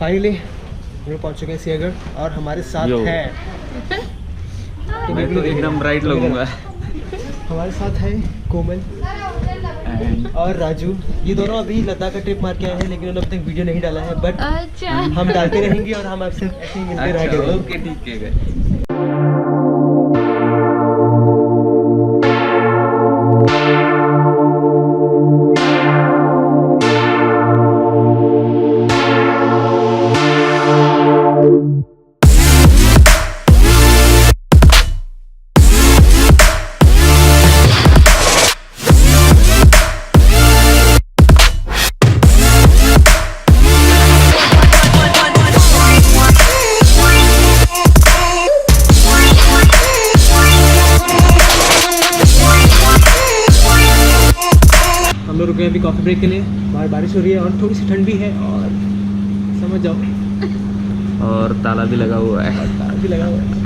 Finally हम लोग पहुँच चुके हैं सिंहगढ़ और हमारे साथ है मैं तो एकदम राइट लगूंगा। हमारे साथ है कोमल और राजू। ये दोनों अभी लद्दाख का ट्रिप मार के आए हैं, लेकिन उन्होंने अब तक वीडियो नहीं डाला है, बट हम डालते रहेंगे और हम आपसे ऐसे ही मिलते रहेंगे। ओके ठीक है। हम लोग रुके अभी कॉफ़ी ब्रेक के लिए। बाहर बारिश हो रही है और थोड़ी सी ठंड भी है और समझ जाओ। और ताला भी लगा हुआ है। ताला भी लगा हुआ है।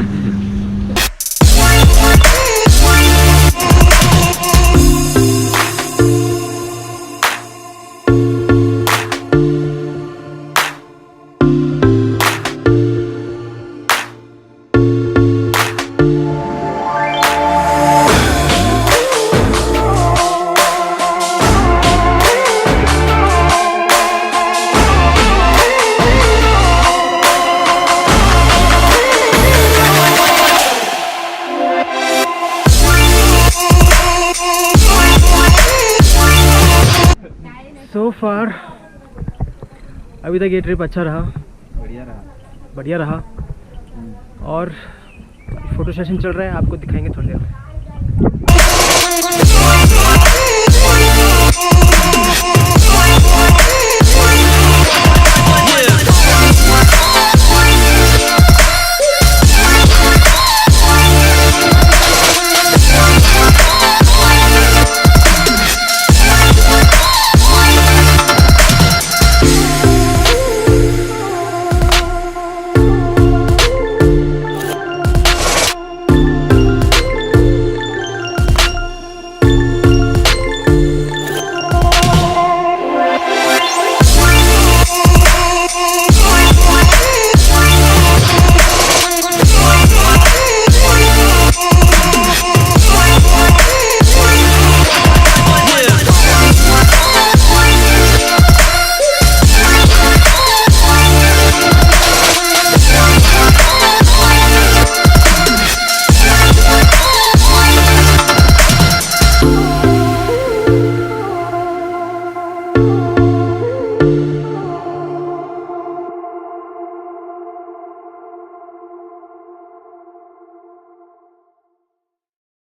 So far अभी तक ये ट्रिप अच्छा रहा, बढ़िया रहा और फोटो सेशन चल रहा है, आपको दिखाएंगे थोड़ी देर में।